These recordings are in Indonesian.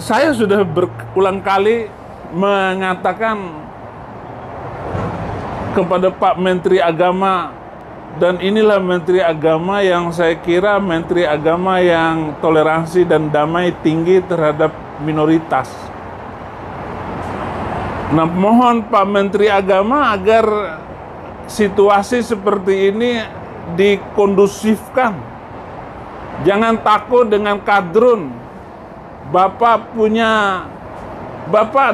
Saya sudah berulang kali mengatakan kepada Pak Menteri Agama, dan inilah Menteri Agama yang saya kira Menteri Agama yang toleransi dan damai tinggi terhadap minoritas. Nah, mohon Pak Menteri Agama agar situasi seperti ini dikondusifkan. Jangan takut dengan kadrun. Bapak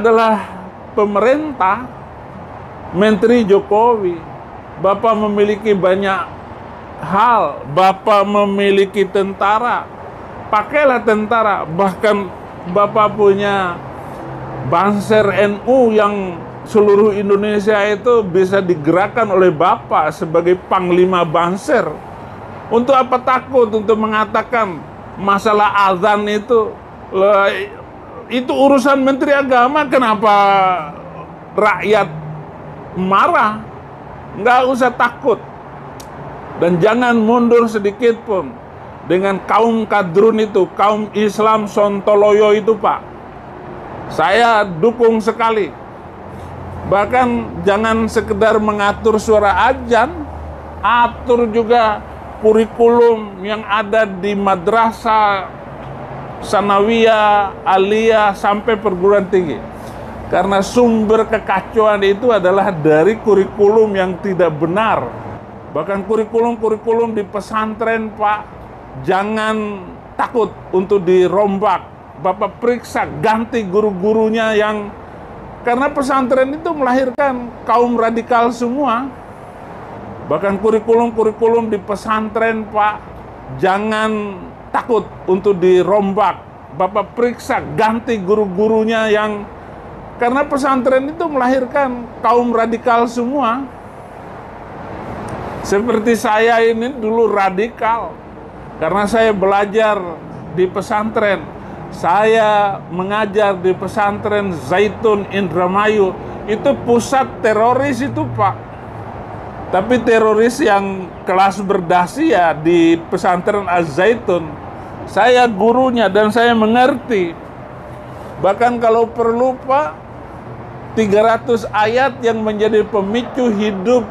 adalah pemerintah, Menteri Jokowi. Bapak memiliki banyak hal. Bapak memiliki tentara. Pakailah tentara. Bahkan Bapak punya Banser NU yang seluruh Indonesia itu bisa digerakkan oleh Bapak sebagai Panglima Banser. Untuk apa takut untuk mengatakan masalah azan itu urusan Menteri Agama? Kenapa rakyat marah? Nggak usah takut. Dan jangan mundur sedikit pun dengan kaum kadrun itu, kaum Islam Sontoloyo itu, Pak. Saya dukung sekali. Bahkan jangan sekedar mengatur suara azan, atur juga kurikulum yang ada di madrasah, sanawiyah, aliyah, sampai perguruan tinggi. Karena sumber kekacauan itu adalah dari kurikulum yang tidak benar. Bahkan kurikulum-kurikulum di pesantren, Pak, jangan takut untuk dirombak. Bapak periksa, ganti guru-gurunya yang... Karena pesantren itu melahirkan kaum radikal semua. Bahkan kurikulum-kurikulum di pesantren, Pak, jangan takut untuk dirombak. Bapak periksa, ganti guru-gurunya yang... Karena pesantren itu melahirkan kaum radikal semua. Seperti saya ini dulu radikal. Karena saya belajar di pesantren. Saya mengajar di pesantren Zaitun Indramayu. Itu pusat teroris itu, Pak. Tapi teroris yang kelas berdasi ya di pesantren Az-Zaitun. Saya gurunya dan saya mengerti. Bahkan kalau perlu, Pak, 300 ayat yang menjadi pemicu hidup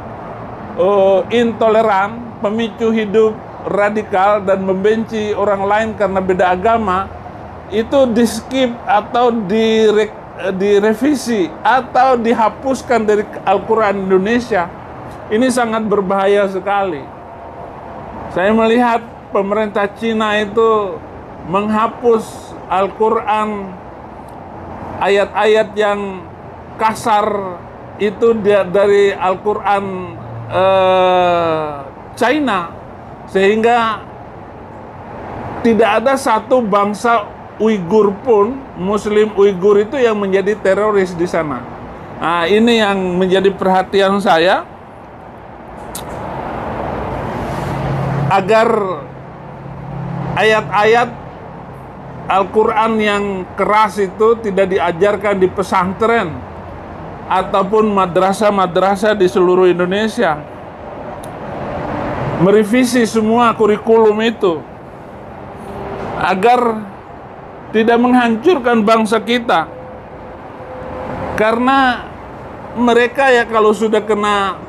intoleran, pemicu hidup radikal dan membenci orang lain karena beda agama, itu di-skip atau direvisi atau dihapuskan dari Al-Quran Indonesia. Ini sangat berbahaya sekali. Saya melihat pemerintah Cina itu menghapus Al-Quran, ayat-ayat yang kasar itu dari Al-Quran China, sehingga tidak ada satu bangsa Uighur pun, Muslim Uighur itu yang menjadi teroris di sana. Nah, ini yang menjadi perhatian saya, agar ayat-ayat Al-Quran yang keras itu tidak diajarkan di pesantren ataupun madrasah-madrasah di seluruh Indonesia. Merevisi semua kurikulum itu agar tidak menghancurkan bangsa kita. Karena mereka ya kalau sudah kena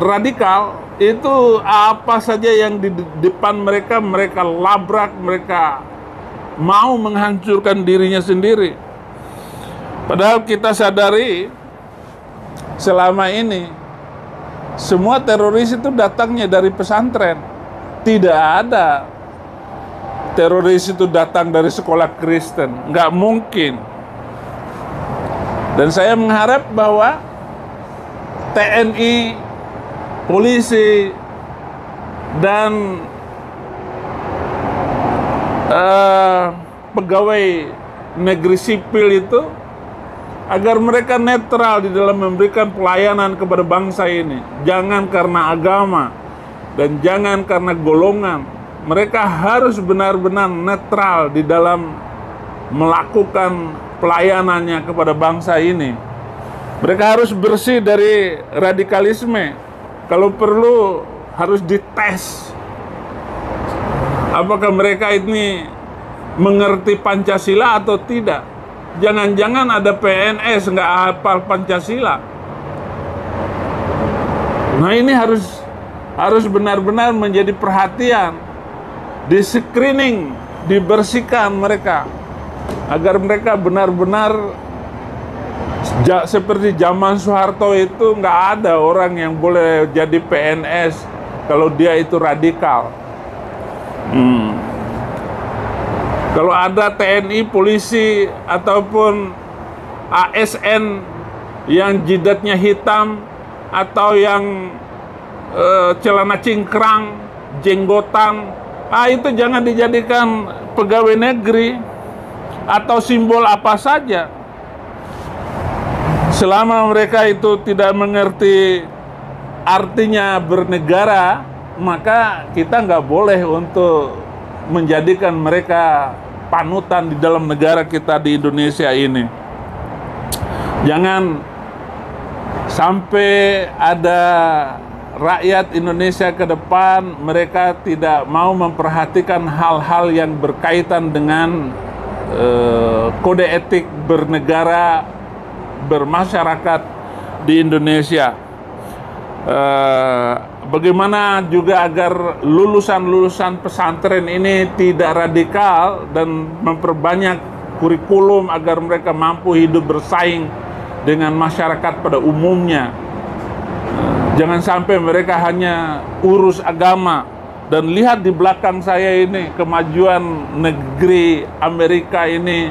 radikal, itu apa saja yang di depan mereka, mereka labrak, mereka mau menghancurkan dirinya sendiri. Padahal kita sadari selama ini semua teroris itu datangnya dari pesantren. Tidak ada teroris itu datang dari sekolah Kristen, nggak mungkin. Dan saya mengharap bahwa TNI, polisi, dan pegawai negeri sipil itu agar mereka netral di dalam memberikan pelayanan kepada bangsa ini. Jangan karena agama dan jangan karena golongan. Mereka harus benar-benar netral di dalam melakukan pelayanannya kepada bangsa ini. Mereka harus bersih dari radikalisme. Kalau perlu harus dites apakah mereka ini mengerti Pancasila atau tidak. Jangan-jangan ada PNS nggak hafal Pancasila. Nah, ini harus benar-benar menjadi perhatian, di screening, dibersihkan mereka, agar mereka benar-benar seperti zaman Soeharto itu nggak ada orang yang boleh jadi PNS kalau dia itu radikal. Kalau ada TNI, polisi, ataupun ASN yang jidatnya hitam, atau yang celana cingkrang, jenggotan, itu jangan dijadikan pegawai negeri atau simbol apa saja. Selama mereka itu tidak mengerti artinya bernegara, maka kita nggak boleh untuk menjadikan mereka panutan di dalam negara kita di Indonesia ini. Jangan sampai ada rakyat Indonesia ke depan mereka tidak mau memperhatikan hal-hal yang berkaitan dengan kode etik bernegara, bermasyarakat di Indonesia. Bagaimana juga agar lulusan-lulusan pesantren ini tidak radikal dan memperbanyak kurikulum agar mereka mampu hidup bersaing dengan masyarakat pada umumnya. Jangan sampai mereka hanya urus agama. Dan lihat di belakang saya ini, kemajuan negeri Amerika ini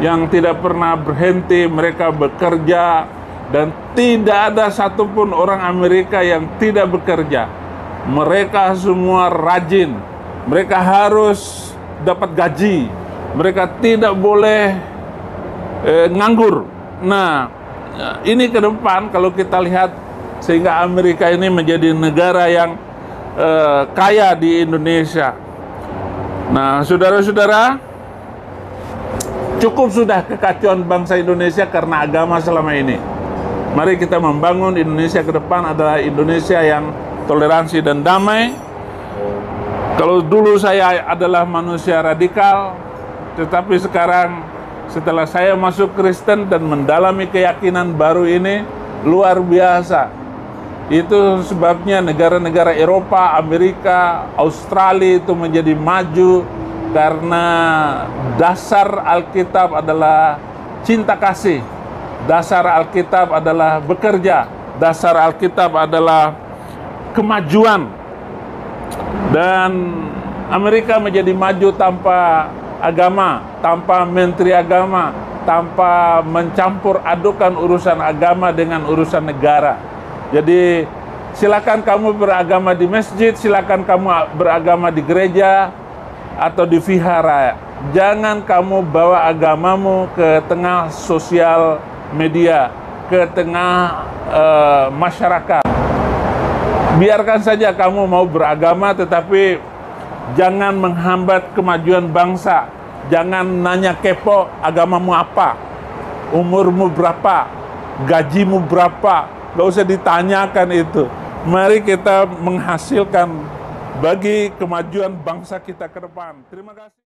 yang tidak pernah berhenti, mereka bekerja, dan tidak ada satupun orang Amerika yang tidak bekerja. Mereka semua rajin, mereka harus dapat gaji, mereka tidak boleh nganggur. Nah, ini ke depan kalau kita lihat, sehingga Amerika ini menjadi negara yang kaya di Indonesia. Nah, saudara-saudara, cukup sudah kekacauan bangsa Indonesia karena agama selama ini. Mari kita membangun Indonesia ke depan adalah Indonesia yang toleransi dan damai. Kalau dulu saya adalah manusia radikal, tetapi sekarang setelah saya masuk Kristen dan mendalami keyakinan baru ini, luar biasa. Itu sebabnya negara-negara Eropa, Amerika, Australia itu menjadi maju, karena dasar Alkitab adalah cinta kasih, dasar Alkitab adalah bekerja, dasar Alkitab adalah kemajuan. Dan Amerika menjadi maju tanpa agama, tanpa menteri agama, tanpa mencampur adukan urusan agama dengan urusan negara. Jadi silakan kamu beragama di masjid, silakan kamu beragama di gereja atau di vihara. Jangan kamu bawa agamamu ke tengah sosial media, ke tengah masyarakat. Biarkan saja kamu mau beragama, tetapi jangan menghambat kemajuan bangsa. Jangan nanya kepo agamamu apa, umurmu berapa, gajimu berapa. Gak usah ditanyakan itu. Mari kita menghasilkan bagi kemajuan bangsa kita ke depan. Terima kasih.